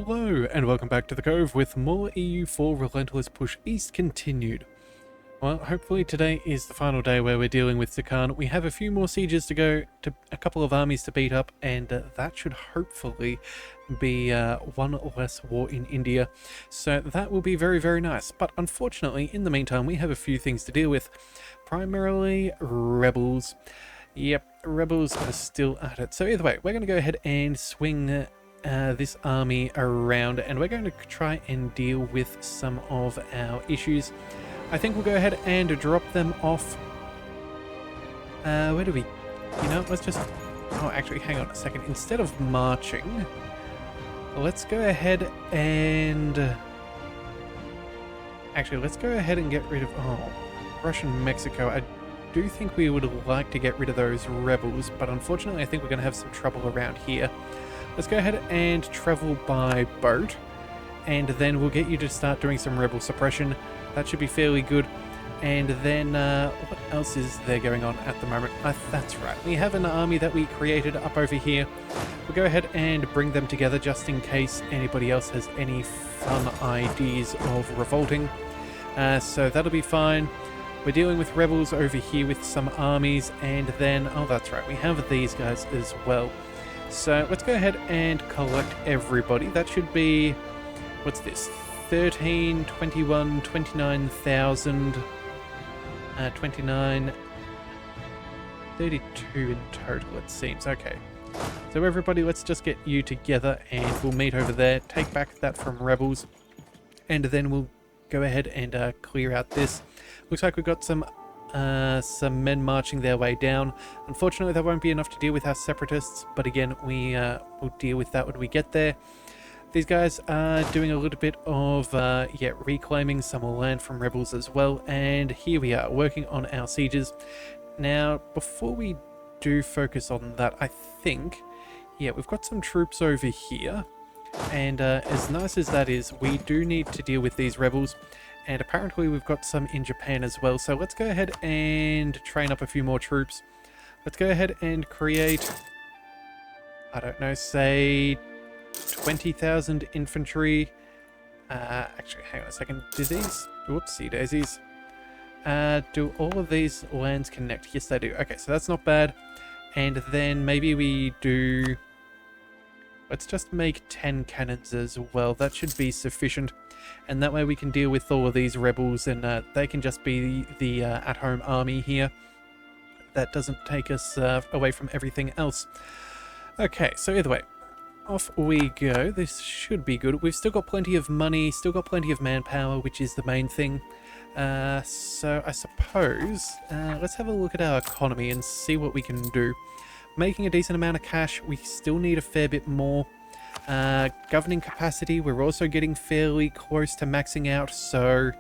Hello, and welcome back to the Cove with more EU4 Relentless Push East continued. Well, hopefully today is the final day where we're dealing with Sikan. We have a few more sieges to go, to a couple of armies to beat up, and that should hopefully be one less war in India. So that will be very, very nice. But unfortunately, in the meantime, we have a few things to deal with. Primarily, rebels. Yep, rebels are still at it. So either way, we're going to go ahead and swing this army around, and we're going to try and deal with some of our issues. I think we'll go ahead and drop them off. Where do we... You know, let's just... Oh, actually, hang on a second. Instead of marching, let's go ahead and... Actually, let's go ahead and get rid of... Oh, Russian Mexico. I do think we would like to get rid of those rebels, but unfortunately I think we're going to have some trouble around here. Let's go ahead and travel by boat, and then we'll get you to start doing some rebel suppression. That should be fairly good. And then, what else is there going on at the moment? That's right, we have an army that we created up over here. We'll go ahead and bring them together just in case anybody else has any fun ideas of revolting. So that'll be fine. We're dealing with rebels over here with some armies, and then, oh that's right, we have these guys as well. So let's go ahead and collect everybody. That should be, what's this, 13, 21, 29,000, 29, 32 in total it seems. Okay, so everybody, let's just get you together and we'll meet over there, take back that from rebels, and then we'll go ahead and clear out this. Looks like we've got some men marching their way down. Unfortunately, that won't be enough to deal with our separatists, but again, we'll deal with that when we get there. These guys are doing a little bit of reclaiming some land from rebels as well, and here we are working on our sieges. Now, before we do focus on that, I think, yeah, we've got some troops over here, and as nice as that is, we do need to deal with these rebels. And apparently we've got some in Japan as well. So let's go ahead and train up a few more troops. Let's go ahead and create, I don't know, say 20,000 infantry. Actually, hang on a second. Do these, whoopsie daisies. Do all of these lands connect? Yes, they do. Okay, so that's not bad. And then maybe we do, let's just make 10 cannons as well. That should be sufficient. And that way we can deal with all of these rebels, and they can just be the at-home army here. That doesn't take us away from everything else. Okay, so either way, off we go. This should be good. We've still got plenty of money, still got plenty of manpower, which is the main thing. So I suppose, let's have a look at our economy and see what we can do. Making a decent amount of cash, we still need a fair bit more. Governing capacity, we're also getting fairly close to maxing out, so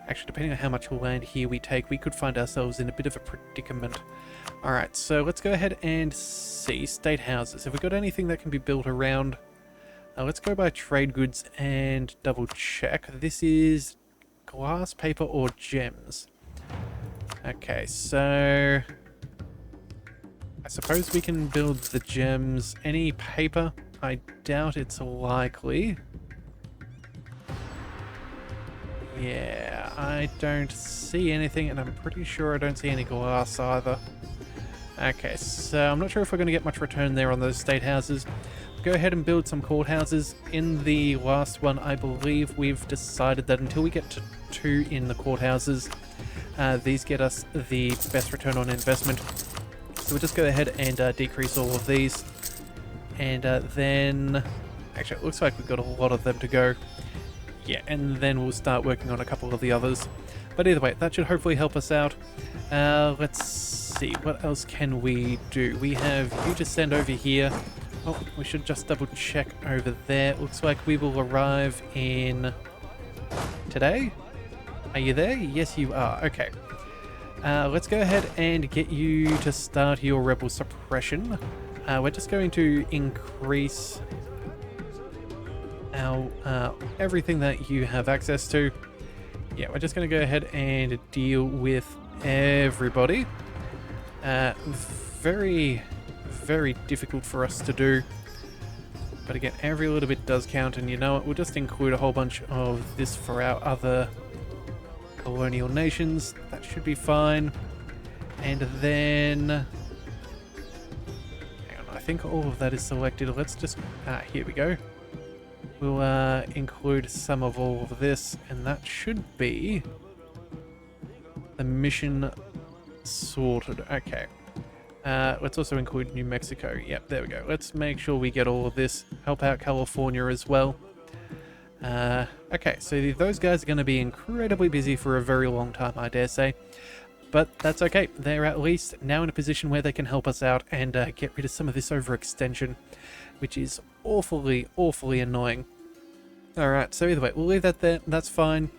actually depending on how much land here we take, we could find ourselves in a bit of a predicament. Alright, so let's go ahead and see state houses. Have we got anything that can be built around? Let's go by trade goods and double check. This is glass, paper, or gems. Okay, so I suppose we can build the gems. Any paper? I doubt it's likely. Yeah, I don't see anything, and I'm pretty sure I don't see any glass either. Okay, so I'm not sure if we're going to get much return there on those state houses. Go ahead and build some courthouses. In the last one, I believe we've decided that until we get to 2 in the courthouses, these get us the best return on investment. So we'll just go ahead and decrease all of these. And then, actually it looks like we've got a lot of them to go. Yeah, and then we'll start working on a couple of the others. But either way, that should hopefully help us out. Let's see, what else can we do? We have you to send over here. Oh, we should just double check over there. Looks like we will arrive in today. Are you there? Yes, you are. Okay. Let's go ahead and get you to start your rebel suppression. We're just going to increase our everything that you have access to. Yeah, we're just going to go ahead and deal with everybody. Very, very difficult for us to do. But again, every little bit does count, and you know what, we'll just include a whole bunch of this for our other colonial nations. That should be fine. And then... hang on, I think all of that is selected. Let's just... here we go. We'll include some of all of this, and that should be the mission sorted. Okay. Let's also include New Mexico. Yep, there we go. Let's make sure we get all of this. Help out California as well. Okay, so those guys are going to be incredibly busy for a very long time, I dare say. But that's okay. They're at least now in a position where they can help us out and get rid of some of this overextension, which is awfully, awfully annoying. Alright, so either way, we'll leave that there. That's fine.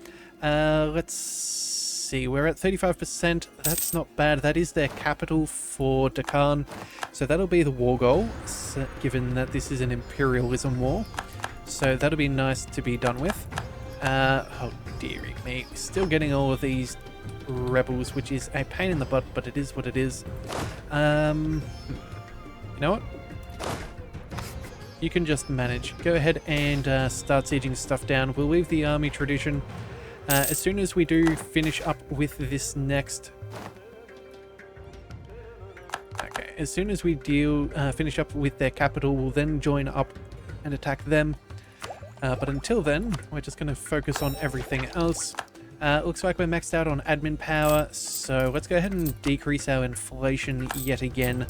Let's see. We're at 35%. That's not bad. That is their capital for Deccan. So that'll be the war goal, given that this is an imperialism war. So that'll be nice to be done with. Oh, dearie me. Still getting all of these rebels, which is a pain in the butt, but it is what it is. You know what? You can just manage. Go ahead and start sieging stuff down. We'll leave the army tradition. As soon as we do finish up with this next... okay, as soon as we finish up with their capital, we'll then join up and attack them. But until then, we're just going to focus on everything else. Looks like we're maxed out on admin power, so let's go ahead and decrease our inflation yet again.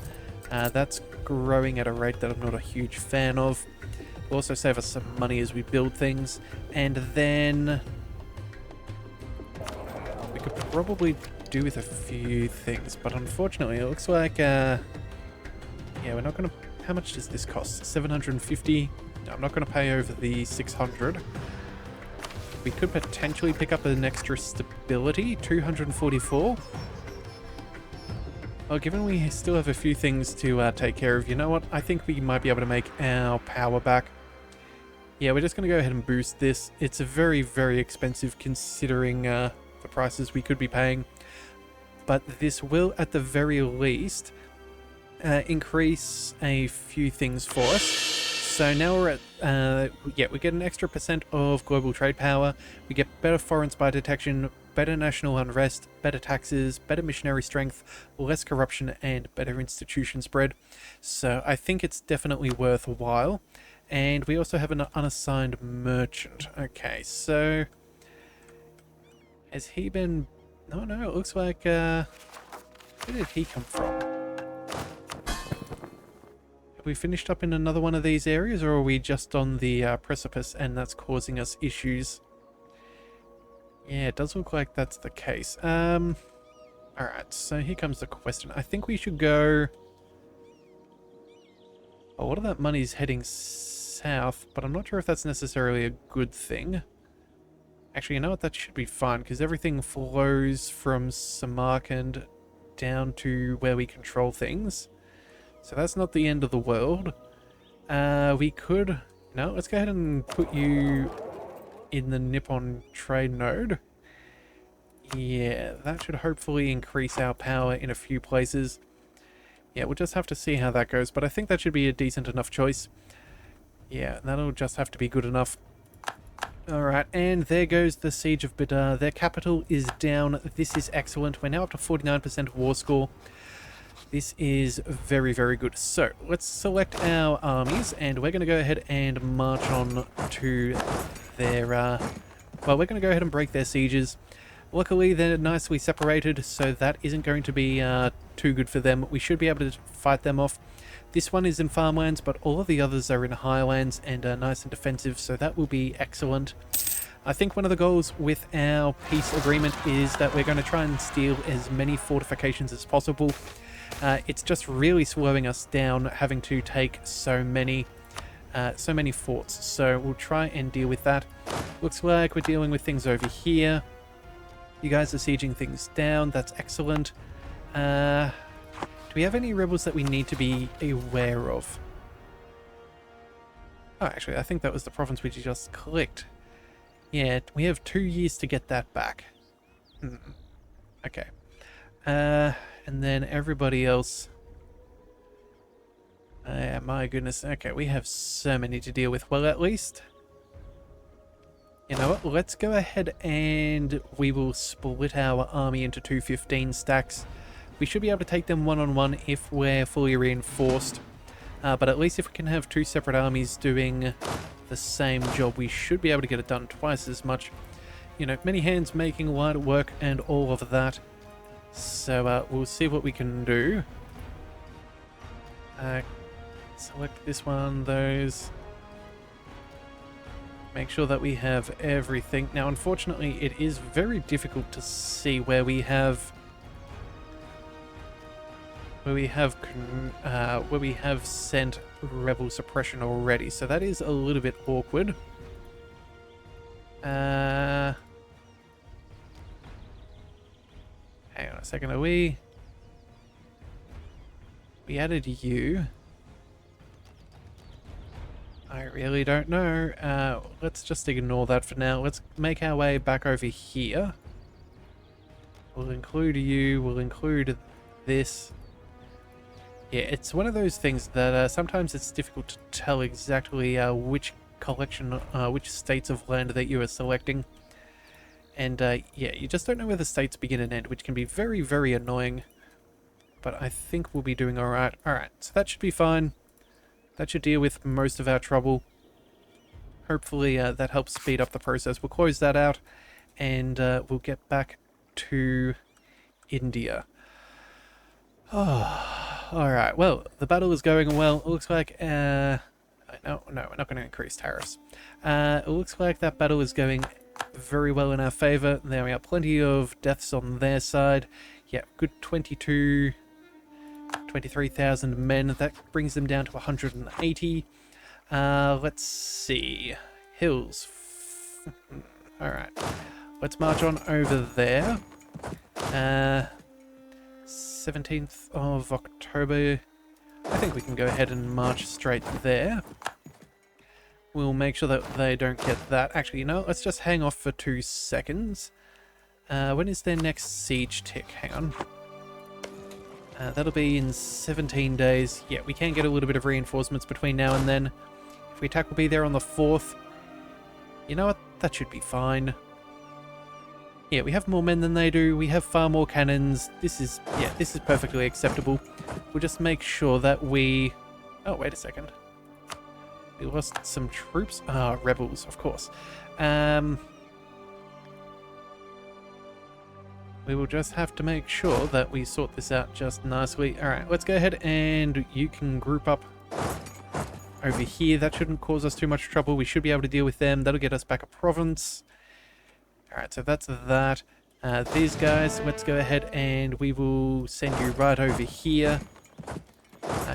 That's growing at a rate that I'm not a huge fan of. We'll also save us some money as we build things. And then... we could probably do with a few things, but unfortunately it looks like... yeah, we're not going to... how much does this cost? 750? No, I'm not going to pay over the 600. We could potentially pick up an extra stability, 244. Well, given we still have a few things to take care of, you know what? I think we might be able to make our power back. Yeah, we're just going to go ahead and boost this. It's a very, very expensive considering the prices we could be paying. But this will, at the very least, increase a few things for us. So now we're at, yeah, we get an extra % of global trade power. We get better foreign spy detection, better national unrest, better taxes, better missionary strength, less corruption, and better institution spread. So I think it's definitely worthwhile. And we also have an unassigned merchant. Okay, so... has he been... oh no, it looks like... where did he come from? Have we finished up in another one of these areas, or are we just on the precipice and that's causing us issues? Yeah, it does look like that's the case. Alright, so here comes the question. I think we should go... a lot of that money's heading south, but I'm not sure if that's necessarily a good thing. Actually, you know what? That should be fine, because everything flows from Samarkand down to where we control things. So that's not the end of the world. We could... no, let's go ahead and put you in the Nippon trade node. Yeah, that should hopefully increase our power in a few places. Yeah, we'll just have to see how that goes, but I think that should be a decent enough choice. Yeah, that'll just have to be good enough. Alright, and there goes the Siege of Bidar. Their capital is down. This is excellent. We're now up to 49% war score. This is very, very good. So, let's select our armies, and we're going to go ahead and march on to their... well, we're going to go ahead and break their sieges. Luckily, they're nicely separated, so that isn't going to be too good for them. We should be able to fight them off. This one is in farmlands, but all of the others are in highlands and are nice and defensive, so that will be excellent. I think one of the goals with our peace agreement is that we're going to try and steal as many fortifications as possible. It's just really slowing us down having to take so many forts. So we'll try and deal with that. Looks like we're dealing with things over here. You guys are sieging things down. That's excellent. Do we have any rebels that we need to be aware of? Oh, actually, I think that was the province we just clicked. Yeah, we have 2 years to get that back. Okay. And then everybody else... My goodness. Okay, we have so many to deal with. Well, at least... You know what? Let's go ahead and we will split our army into 215 stacks. We should be able to take them one-on-one if we're fully reinforced. But at least if we can have two separate armies doing the same job, we should be able to get it done twice as much. You know, many hands making light work and all of that. So we'll see what we can do. Select this one, those. Make sure that we have everything. Now, unfortunately, it is very difficult to see where we have sent rebel suppression already. So that is a little bit awkward. Hang on a second. We added you. I really don't know. Let's just ignore that for now. Let's make our way back over here. We'll include you. We'll include this. Yeah, it's one of those things that sometimes it's difficult to tell exactly which collection, which states of land that you are selecting. And yeah, you just don't know where the states begin and end, which can be very, very annoying. But I think we'll be doing alright. Alright, so that should be fine. That should deal with most of our trouble. Hopefully that helps speed up the process. We'll close that out and we'll get back to India. Oh, alright, well, the battle is going well. It looks like... no, we're not going to increase tariffs. It looks like that battle is going very well in our favour. There we are, plenty of deaths on their side. Yeah, good 23,000 men. That brings them down to 180. Let's see. Hills. Alright. Let's march on over there. 17th of October. I think we can go ahead and march straight there. We'll make sure that they don't get that. Actually, you know, let's just hang off for 2 seconds. When is their next siege tick? Hang on. That'll be in 17 days. Yeah, we can get a little bit of reinforcements between now and then. If we attack, we'll be there on the 4th. You know what? That should be fine. Yeah, we have more men than they do. We have far more cannons. This is perfectly acceptable. We'll just make sure that we... Oh, wait a second. We lost some troops. Ah, rebels, of course. We will just have to make sure that we sort this out just nicely. Alright, let's go ahead and you can group up over here. That shouldn't cause us too much trouble. We should be able to deal with them. That'll get us back a province. Alright, so that's that. These guys, let's go ahead and we will send you right over here.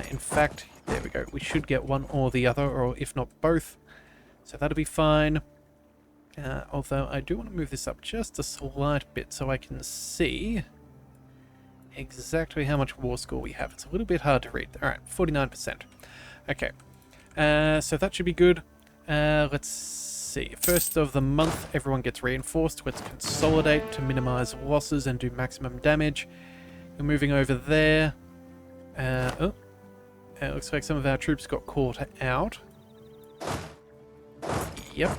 In fact, there we go. We should get one or the other, or if not both. So that'll be fine. Although I do want to move this up just a slight bit so I can see exactly how much war score we have. It's a little bit hard to read. Alright, 49%. Okay. So that should be good. Let's see. First of the month, everyone gets reinforced. Let's consolidate to minimize losses and do maximum damage. We're moving over there. It looks like some of our troops got caught out. Yep.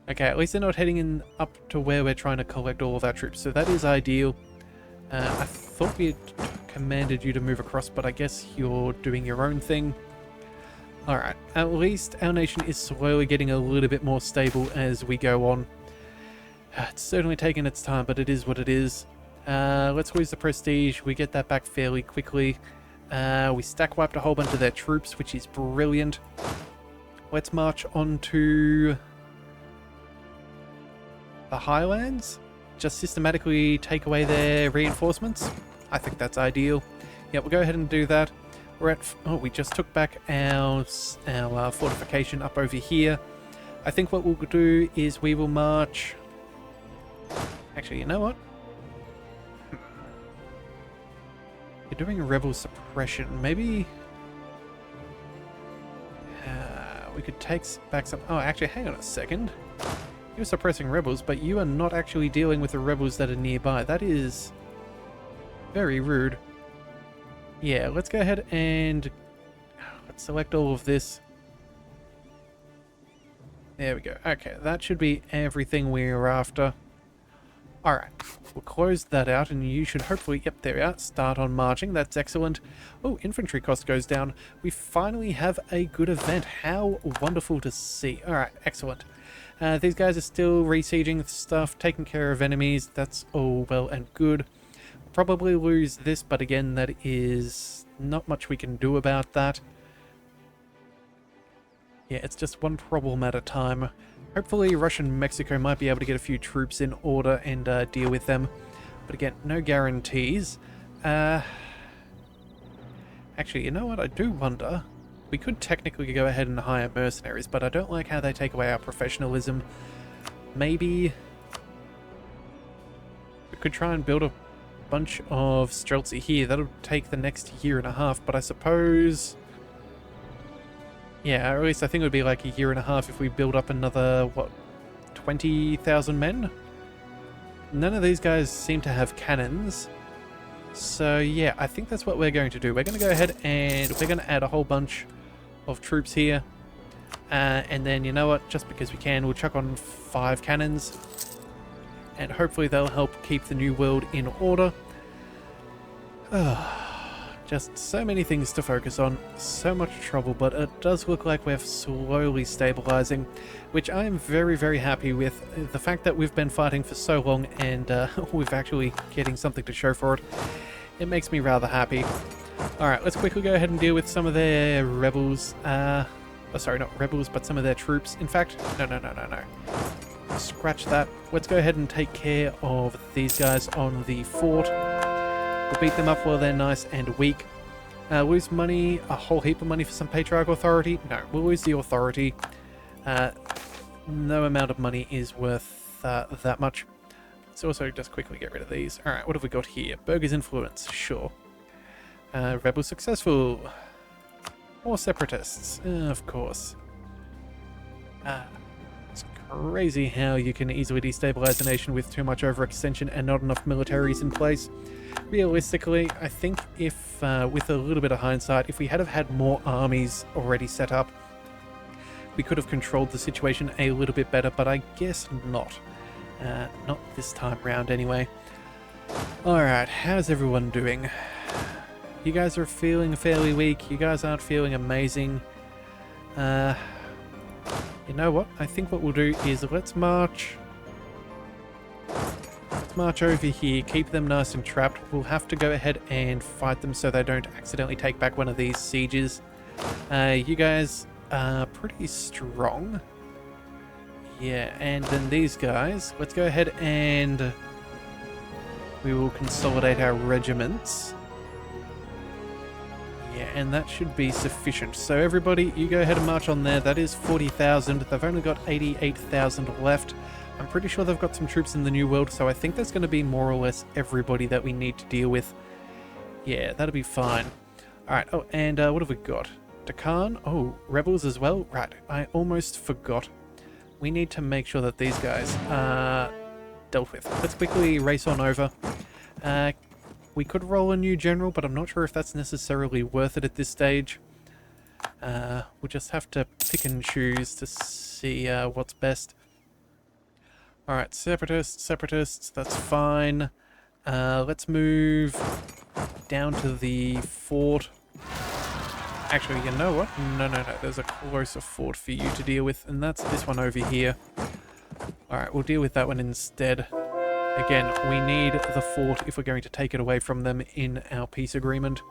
Okay, at least they're not heading in up to where we're trying to collect all of our troops, so that is ideal. I thought we had commanded you to move across, but I guess you're doing your own thing. Alright, at least our nation is slowly getting a little bit more stable as we go on. It's certainly taken its time, but it is what it is. Let's lose the prestige. We get that back fairly quickly. We stack wiped a whole bunch of their troops, which is brilliant. Let's march on to the Highlands. Just systematically take away their reinforcements. I think that's ideal. Yeah, we'll go ahead and do that. We're at... Oh, we just took back our fortification up over here. I think what we'll do is we will march... Actually, you know what? You're doing a rebel suppression. Maybe... we could take back some... Oh, actually, hang on a second. You're suppressing rebels, but you are not actually dealing with the rebels that are nearby. That is very rude. Yeah, let's go ahead and let's select all of this. There we go. Okay, that should be everything we're after. Alright, we'll close that out and you should hopefully, yep, there we are, start on marching. That's excellent. Oh, infantry cost goes down. We finally have a good event. How wonderful to see. Alright, excellent. These guys are still resieging stuff, taking care of enemies. That's all well and good. Probably lose this, but again, that is not much we can do about that. Yeah, it's just one problem at a time. Hopefully Russia and Mexico might be able to get a few troops in order and deal with them. But again, no guarantees. Actually, you know what? I do wonder. We could technically go ahead and hire mercenaries, but I don't like how they take away our professionalism. Maybe we could try and build a bunch of Streltsy here. That'll take the next year and a half, but I suppose... yeah, or at least I think it would be like a year and a half if we build up another, what, 20,000 men? None of these guys seem to have cannons. So yeah, I think that's what we're going to do. We're going to go ahead and we're going to add a whole bunch of troops here. And then, you know what, just because we can, we'll chuck on 5 cannons. And hopefully they'll help keep the New World in order. Just so many things to focus on, so much trouble, but it does look like we're slowly stabilizing, which I am very, very happy with. The fact that we've been fighting for so long and we're actually getting something to show for it, it makes me rather happy. Alright, let's quickly go ahead and deal with some of their rebels. Oh, sorry, not rebels, but some of their troops. In fact, no. Scratch that. Let's go ahead and take care of these guys on the fort. We'll beat them up while they're nice and weak. Lose money, a whole heap of money for some patriarchal authority? No, we'll lose the authority. No amount of money is worth that much. Let's also just quickly get rid of these. Alright, what have we got here? Burger's influence, sure. Rebel successful. More separatists, of course. It's crazy how you can easily destabilize a nation with too much overextension and not enough militaries in place. Realistically, I think if, with a little bit of hindsight, if we had have had more armies already set up, we could have controlled the situation a little bit better, but I guess not. Not this time round anyway. Alright, how's everyone doing? You guys are feeling fairly weak, you guys aren't feeling amazing. You know what? I think what we'll do is let's march over here, keep them nice and trapped. We'll have to go ahead and fight them so they don't accidentally take back one of these sieges. You guys are pretty strong. Yeah, and then these guys, let's go ahead and we will consolidate our regiments. Yeah, and that should be sufficient. So everybody, you go ahead and march on there. That is 40,000. They've only got 88,000 left. I'm pretty sure they've got some troops in the New World, so I think that's going to be more or less everybody that we need to deal with. Yeah, that'll be fine. Alright, oh, and what have we got? Deccan? Oh, rebels as well? Right, I almost forgot. We need to make sure that these guys are dealt with. Let's quickly race on over. We could roll a new general, but I'm not sure if that's necessarily worth it at this stage. We'll just have to pick and choose to see what's best. Alright, separatists, that's fine. Let's move down to the fort. Actually, you know what? No, there's a closer fort for you to deal with, and that's this one over here. Alright, we'll deal with that one instead. Again, we need the fort if we're going to take it away from them in our peace agreement.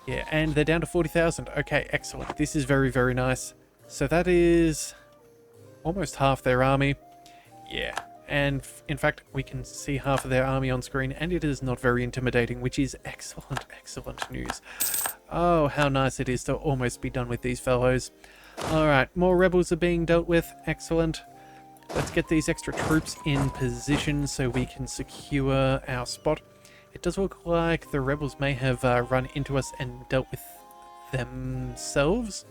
Yeah, and they're down to 40,000. Okay, excellent. This is very, very nice. So that is almost half their army. Yeah, and in fact, we can see half of their army on screen, and it is not very intimidating, which is excellent, excellent news. Oh, how nice it is to almost be done with these fellows. Alright, more rebels are being dealt with. Excellent. Let's get these extra troops in position so we can secure our spot. It does look like the rebels may have run into us and dealt with themselves,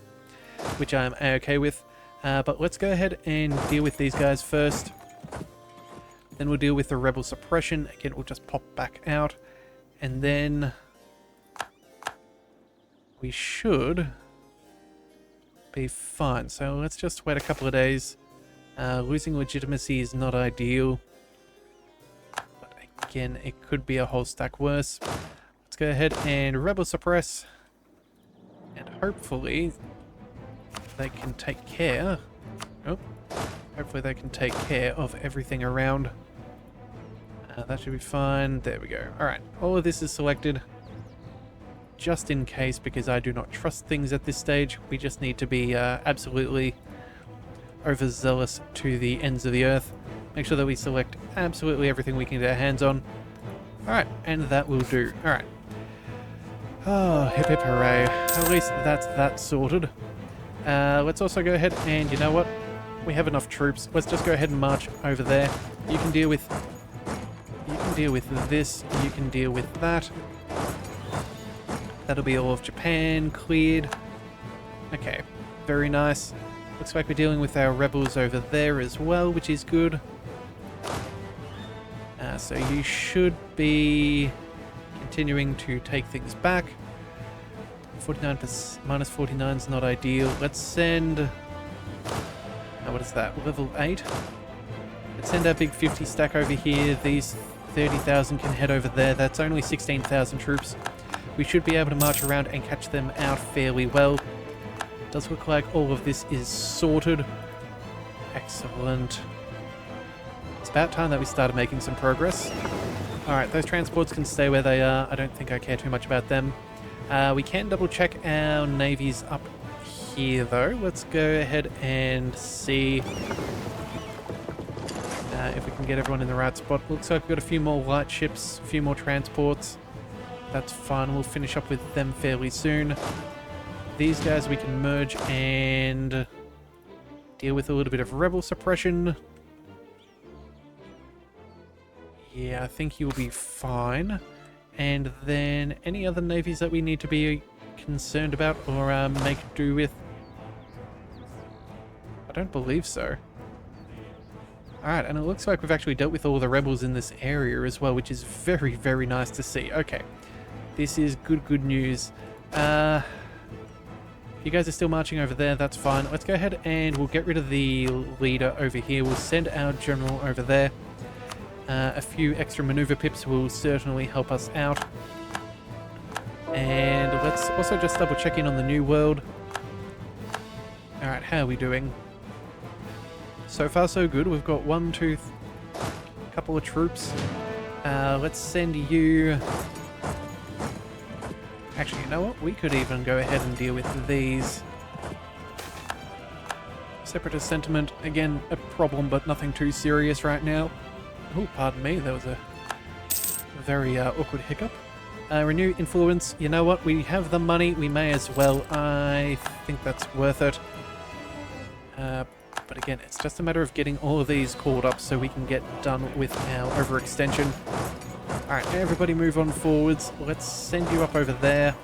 which I'm okay with. But let's go ahead and deal with these guys first. Then we'll deal with the rebel suppression. Again, we'll just pop back out. And then we should be fine. So let's just wait a couple of days. Losing legitimacy is not ideal. But again, it could be a whole stack worse. Let's go ahead and rebel suppress. And hopefully they can take care. Oh, hopefully they can take care of everything around. That should be fine. There we go. Alright, all of this is selected. Just in case, because I do not trust things at this stage. We just need to be absolutely overzealous to the ends of the earth. Make sure that we select absolutely everything we can get our hands on. Alright, and that will do. Alright. Oh, hip hip hooray. At least that's that sorted. Let's also go ahead and, you know what? We have enough troops. Let's just go ahead and march over there. You can deal with this. You can deal with that. That'll be all of Japan cleared. Okay, very nice. Looks like we're dealing with our rebels over there as well, which is good. So you should be continuing to take things back. 49% minus 49 is not ideal. Let's send... what is that? Level 8? Let's send our big 50 stack over here. These 30,000 can head over there. That's only 16,000 troops. We should be able to march around and catch them out fairly well. Does look like all of this is sorted. Excellent. It's about time that we started making some progress. Alright, those transports can stay where they are. I don't think I care too much about them. We can double check our navies up here though. Let's go ahead and see if we can get everyone in the right spot. Looks like we've got a few more light ships, a few more transports. That's fine, we'll finish up with them fairly soon. These guys we can merge and deal with a little bit of rebel suppression. Yeah, I think you'll be fine. And then any other navies that we need to be concerned about or make do with? I don't believe so. Alright, and it looks like we've actually dealt with all the rebels in this area as well, which is very, very nice to see. Okay. This is good news. You guys are still marching over there, that's fine. Let's go ahead and we'll get rid of the leader over here. We'll send our general over there. A few extra maneuver pips will certainly help us out. And let's also just double check in on the New World. Alright, how are we doing? So far so good. We've got a couple of troops. Let's send you... Actually, you know what? We could even go ahead and deal with these. Separatist sentiment, again, a problem, but nothing too serious right now. Oh, pardon me, there was a very awkward hiccup. Renew influence, you know what? We have the money, we may as well. I think that's worth it. But again, it's just a matter of getting all of these called up so we can get done with our overextension. Alright, everybody move on forwards. Let's send you up over there.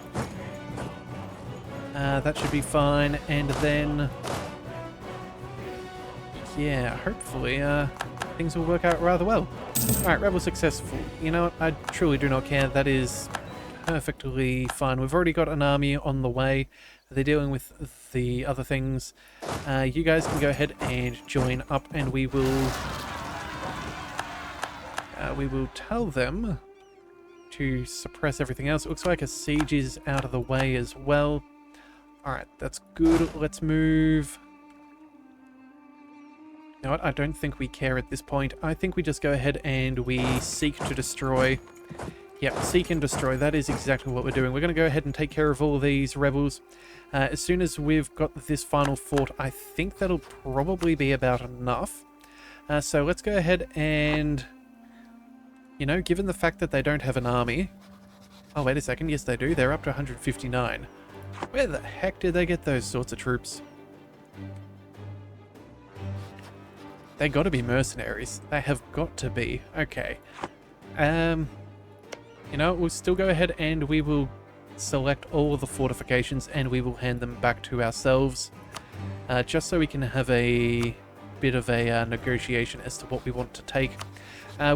That should be fine. And then... yeah, hopefully things will work out rather well. Alright, rebel successful. You know what? I truly do not care. That is perfectly fine. We've already got an army on the way. They're dealing with the other things. You guys can go ahead and join up and we will tell them to suppress everything else. It looks like a siege is out of the way as well. Alright, that's good. Let's move. You know what? I don't think we care at this point. I think we just go ahead and we seek to destroy. Yep, seek and destroy. That is exactly what we're doing. We're going to go ahead and take care of all these rebels. As soon as we've got this final fort, I think that'll probably be about enough. So let's go ahead and... you know, given the fact that they don't have an army... oh, wait a second. Yes, they do. They're up to 159. Where the heck did they get those sorts of troops? They got to be mercenaries. They have got to be. Okay. You know, we'll still go ahead and we will select all of the fortifications and we will hand them back to ourselves. Just so we can have a bit of a negotiation as to what we want to take.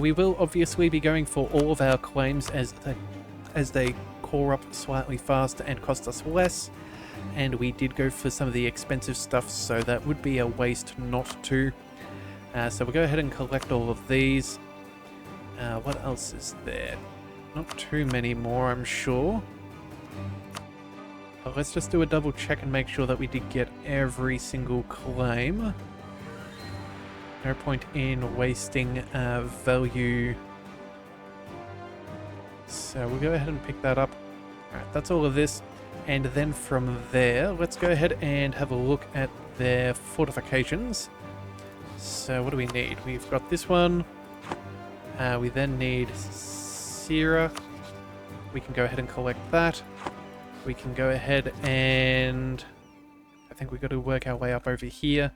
We will obviously be going for all of our claims as they core up slightly faster and cost us less. And we did go for some of the expensive stuff, so that would be a waste not to. So we'll go ahead and collect all of these. What else is there? Not too many more, I'm sure. But let's just do a double check and make sure that we did get every single claim. No point in wasting value. So we'll go ahead and pick that up. Alright, that's all of this. And then from there, let's go ahead and have a look at their fortifications. So what do we need? We've got this one. We then need Sierra. We can go ahead and collect that. We can go ahead and... I think we've got to work our way up over here.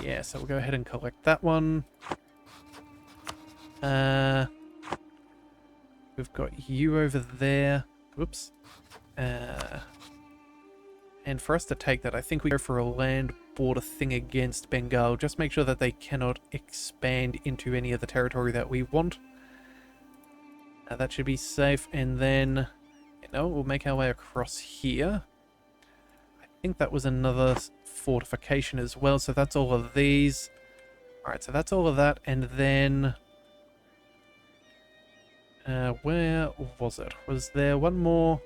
Yeah, so we'll go ahead and collect that one. We've got you over there. Whoops. And for us to take that, I think we go for a land border thing against Bengal. Just make sure that they cannot expand into any of the territory that we want. That should be safe. And then, you know, we'll make our way across here. I think that was another fortification as well. So that's all of these. Alright, so that's all of that. And then... where was it? Was there one more?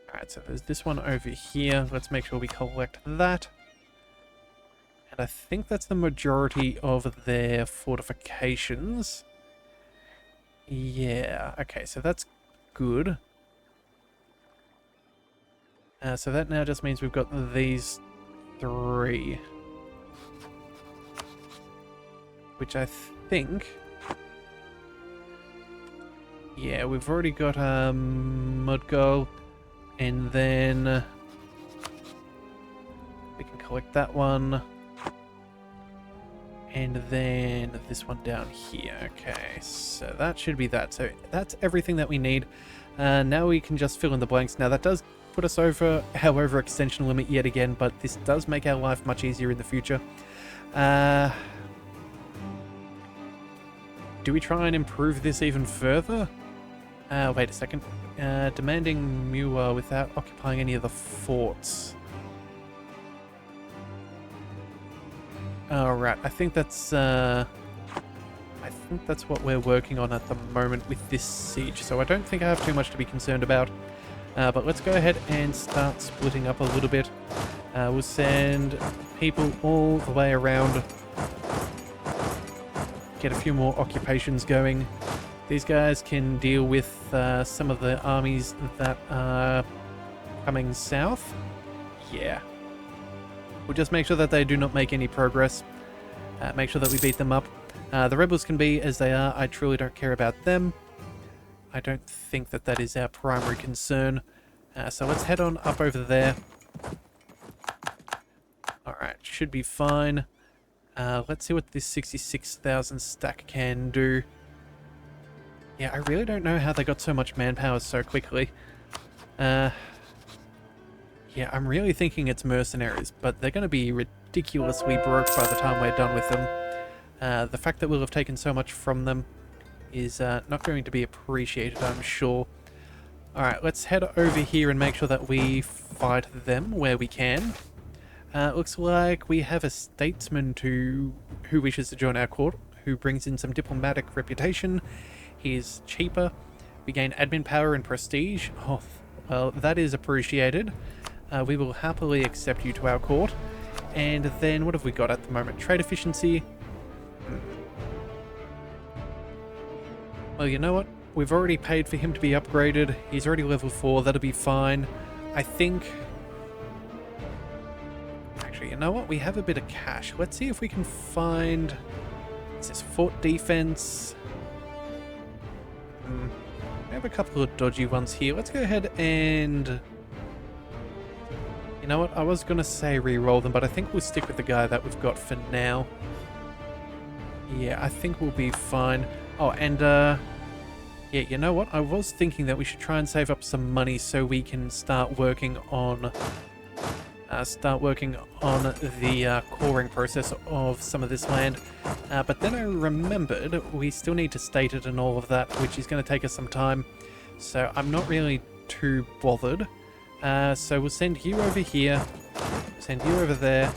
Alright, so there's this one over here. Let's make sure we collect that. And I think that's the majority of their fortifications. Yeah, okay, so that's good. So that now just means we've got these 3. Which I think... Yeah, we've already got Mudgull, and then we can collect that one, and then this one down here. Okay, so that should be that. So that's everything that we need. Now we can just fill in the blanks. Now that does put us over our overextension limit yet again, but this does make our life much easier in the future. Do we try and improve this even further? Wait a second. Demanding Muir without occupying any of the forts. Alright, I think that's what we're working on at the moment with this siege, so I don't think I have too much to be concerned about. But let's go ahead and start splitting up a little bit. We'll send people all the way around. Get a few more occupations going. These guys can deal with some of the armies that are coming south. Yeah. We'll just make sure that they do not make any progress. Make sure that we beat them up. The rebels can be as they are. I truly don't care about them. I don't think that that is our primary concern. So let's head on up over there. Alright, should be fine. Let's see what this 66,000 stack can do. Yeah, I really don't know how they got so much manpower so quickly. Yeah, I'm really thinking it's mercenaries, but they're going to be ridiculously broke by the time we're done with them. The fact that we'll have taken so much from them is not going to be appreciated, I'm sure. Alright, let's head over here and make sure that we fight them where we can. Looks like we have a statesman who wishes to join our court, who brings in some diplomatic reputation. He's cheaper. We gain admin power and prestige. Oh, well, that is appreciated. We will happily accept you to our court. And then what have we got at the moment? Trade efficiency. Well, you know what? We've already paid for him to be upgraded. He's already level 4. That'll be fine. I think... Actually, you know what? We have a bit of cash. Let's see if we can find... What's this? Fort defense. We have a couple of dodgy ones here. Let's go ahead and... You know what? I was going to say re-roll them, but I think we'll stick with the guy that we've got for now. Yeah, I think we'll be fine. Oh, and, yeah, you know what? I was thinking that we should try and save up some money so we can start working on start working on the coring process of some of this land. But then I remembered we still need to state it and all of that, which is going to take us some time. So I'm not really too bothered. So we'll send you over here, send you over there.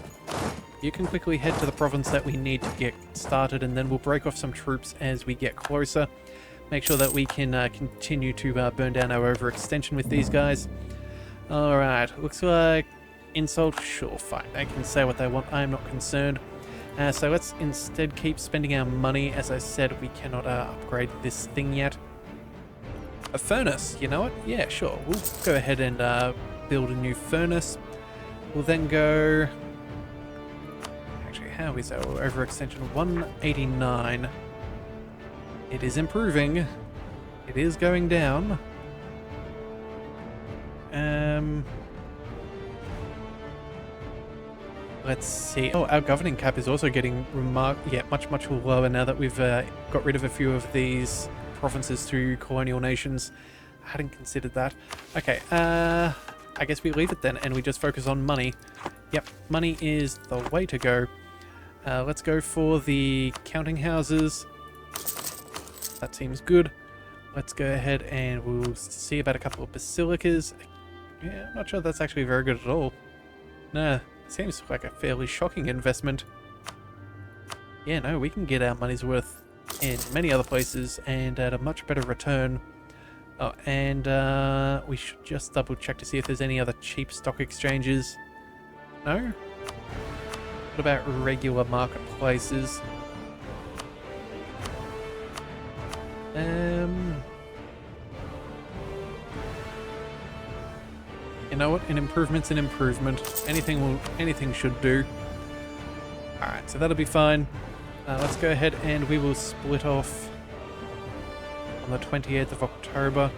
You can quickly head to the province that we need to get started, and then we'll break off some troops as we get closer. Make sure that we can continue to burn down our overextension with these guys. Alright, looks like insult, sure, fine. They can say what they want, I'm not concerned. So let's instead keep spending our money. As I said, we cannot upgrade this thing yet. A furnace, you know what? Yeah, sure. We'll go ahead and build a new furnace. We'll then go... Actually, how is our overextension? 189. It is improving. It is going down. Let's see. Oh, our governing cap is also getting much lower now that we've got rid of a few of these provinces to colonial nations. I hadn't considered that. Okay, I guess we leave it then and we just focus on money. Yep, money is the way to go. Let's go for the counting houses. That seems good. Let's go ahead and we'll see about a couple of basilicas. Yeah, I'm not sure that's actually very good at all. Nah. Seems like a fairly shocking investment. Yeah, no, we can get our money's worth in many other places and at a much better return. Oh, and we should just double check to see if there's any other cheap stock exchanges. No? What about regular marketplaces? You know what? An improvement's an improvement. Anything should do. Alright, so that'll be fine. Let's go ahead and we will split off on the 28th of October.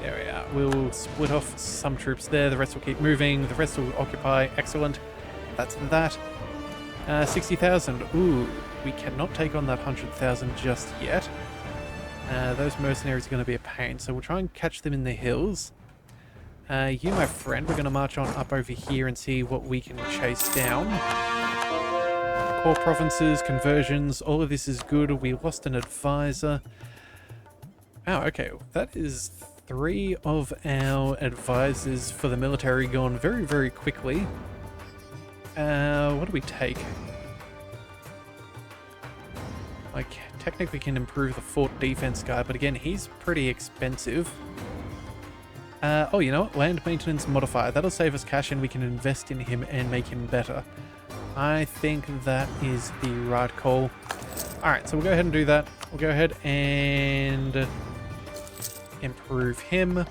There we are. We'll split off some troops there. The rest will keep moving. The rest will occupy. Excellent. That's that. 60,000. Ooh, we cannot take on that 100,000 just yet. Those mercenaries are going to be a pain, so we'll try and catch them in the hills. You, my friend, we're going to march on up over here and see what we can chase down. Core provinces, conversions, all of this is good. We lost an advisor. Oh, okay. That is 3 of our advisors for the military gone very, very quickly. What do we take? Like, technically can improve the fort defense guy, but again, he's pretty expensive. Oh, you know what? Land maintenance modifier. That'll save us cash and we can invest in him and make him better. I think that is the right call. Alright, so we'll go ahead and do that. We'll go ahead and improve him.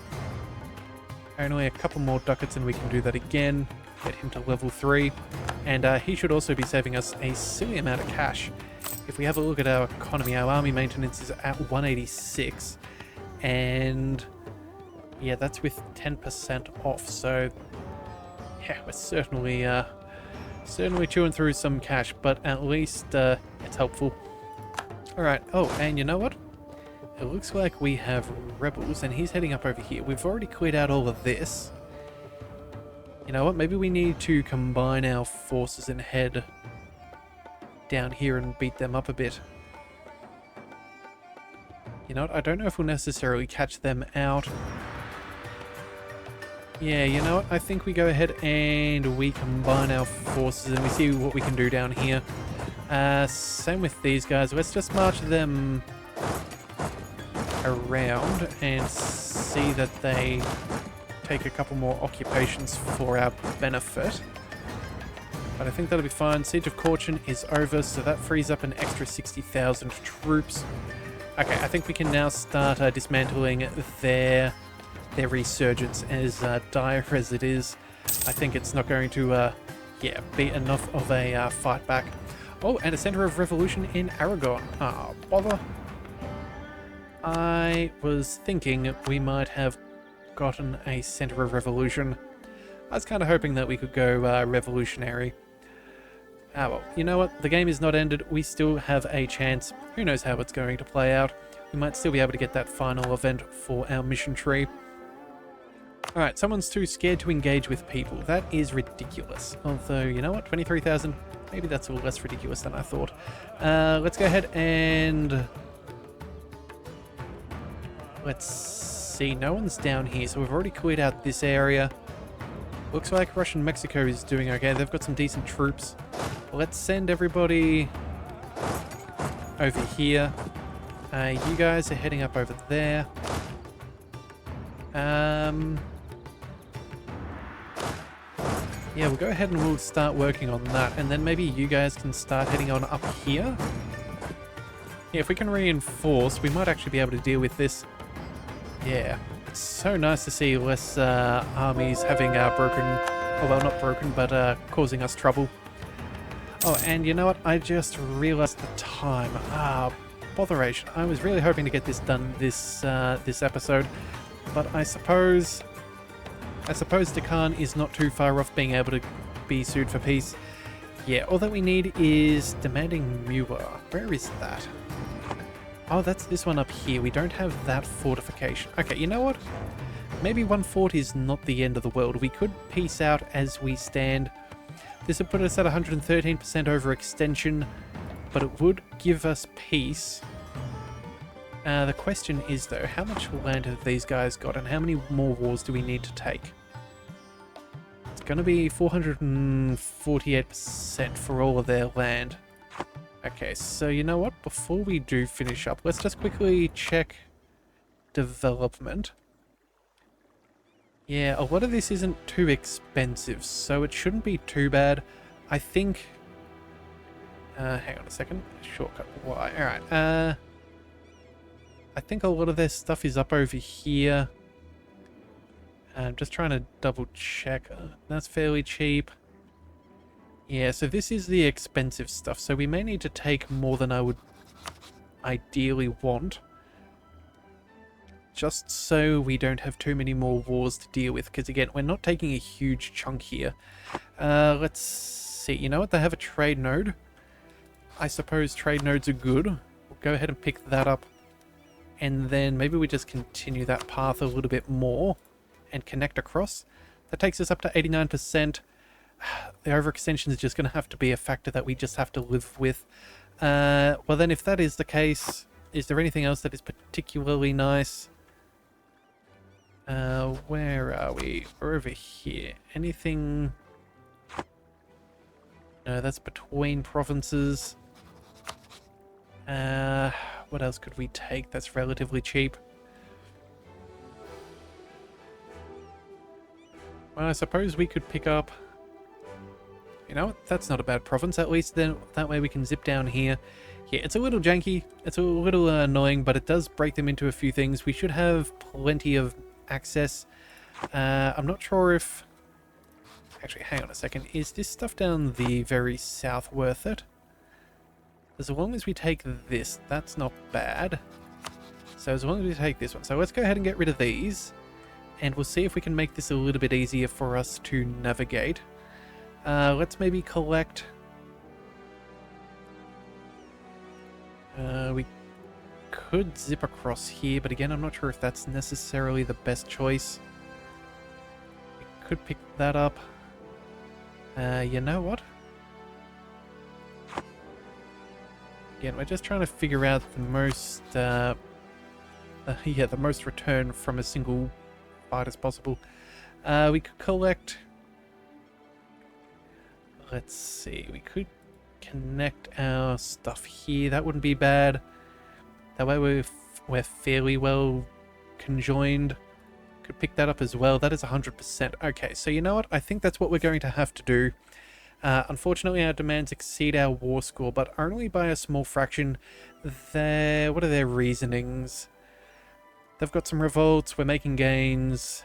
Only a couple more ducats and we can do that again. Get him to level 3. And he should also be saving us a silly amount of cash. If we have a look at our economy, our army maintenance is at 186. And... yeah, that's with 10% off, so yeah, we're certainly chewing through some cash, but at least it's helpful. Alright, oh, and you know what? It looks like we have rebels, and he's heading up over here. We've already cleared out all of this. You know what? Maybe we need to combine our forces and head down here and beat them up a bit. You know what? I don't know if we'll necessarily catch them out. Yeah, you know what? I think we go ahead and we combine our forces and we see what we can do down here. Same with these guys. Let's just march them around and see that they take a couple more occupations for our benefit. But I think that'll be fine. Siege of Caution is over, so that frees up an extra 60,000 troops. Okay, I think we can now start dismantling their resurgence. As dire as it is, I think it's not going to be enough of a fight back. Oh, and a center of revolution in Aragon. Ah, bother. I was thinking we might have gotten a center of revolution. I was kind of hoping that we could go revolutionary. Ah well, you know what? The game is not ended. We still have a chance. Who knows how it's going to play out. We might still be able to get that final event for our mission tree. Alright, someone's too scared to engage with people. That is ridiculous. Although, you know what? 23,000. Maybe that's a little less ridiculous than I thought. Let's go ahead and... Let's see. No one's down here, so we've already cleared out this area. Looks like Russian Mexico is doing okay. They've got some decent troops. Let's send everybody over here. You guys are heading up over there. Yeah, we'll go ahead and we'll start working on that, and then maybe you guys can start heading on up here. Yeah, if we can reinforce, we might actually be able to deal with this. Yeah, it's so nice to see less armies having broken, oh, well, not broken, but causing us trouble. Oh, and you know what? I just realized the time. Botheration. I was really hoping to get this done this episode, but I suppose Dekhan is not too far off being able to be sued for peace. Yeah, all that we need is demanding Muir. Where is that? Oh, that's this one up here. We don't have that fortification. Okay, you know what? Maybe one fort is not the end of the world. We could peace out as we stand. This would put us at 113% overextension, but it would give us peace. The question is, though, how much land have these guys got, and how many more wars do we need to take? It's going to be 448% for all of their land. Okay, so you know what? Before we do finish up, let's just quickly check development. Yeah, a lot of this isn't too expensive, so it shouldn't be too bad. I think... hang on a second. Shortcut Y. Alright, I think a lot of their stuff is up over here. I'm just trying to double check. That's fairly cheap. Yeah, so this is the expensive stuff, so we may need to take more than I would ideally want. Just so we don't have too many more wars to deal with, because again, we're not taking a huge chunk here. Let's see, you know what, they have a trade node. I suppose trade nodes are good. We'll go ahead and pick that up. And then maybe we just continue that path a little bit more and connect across. That takes us up to 89%. The overextension is just going to have to be a factor that we just have to live with. Well then, if that is the case, is there anything else that is particularly nice? Where are we? We're over here. Anything? No, that's between provinces. What else could we take that's relatively cheap? Well, I suppose we could pick up... You know what? That's not a bad province. At least then that way we can zip down here. Yeah, it's a little janky. It's a little annoying, but it does break them into a few things. We should have plenty of access. I'm not sure if... Actually, hang on a second. Is this stuff down the very south worth it? As long as we take this, that's not bad. So as long as we take this one. So let's go ahead and get rid of these. And we'll see if we can make this a little bit easier for us to navigate. Let's maybe collect... we could zip across here, but again, I'm not sure if that's necessarily the best choice. We could pick that up. You know what? Again, we're just trying to figure out the most, the most return from a single fight as possible. We could collect... Let's see, we could connect our stuff here. That wouldn't be bad. That way we're fairly well conjoined. Could pick that up as well. That is 100%. Okay, so you know what? I think that's what we're going to have to do. Unfortunately, our demands exceed our war score, but only by a small fraction. What are their reasonings? They've got some revolts. We're making gains.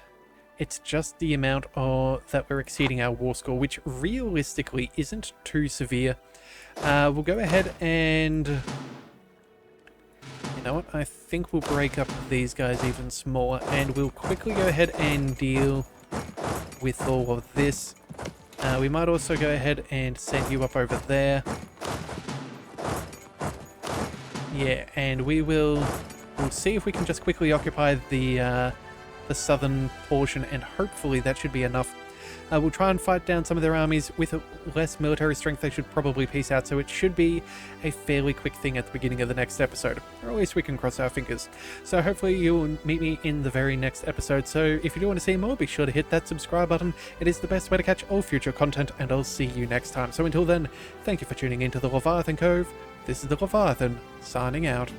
It's just the amount that we're exceeding our war score, which realistically isn't too severe. We'll go ahead and... You know what? I think we'll break up these guys even smaller, and we'll quickly go ahead and deal with all of this. We might also go ahead and send you up over there. Yeah, and we'll see if we can just quickly occupy the the southern portion, and hopefully that should be enough. We'll try and fight down some of their armies. With less military strength, they should probably peace out, so it should be a fairly quick thing at the beginning of the next episode. Or at least we can cross our fingers. So hopefully you'll meet me in the very next episode. So if you do want to see more, be sure to hit that subscribe button. It is the best way to catch all future content, and I'll see you next time. So until then, thank you for tuning into the Leviathan Cove. This is the Leviathan, signing out.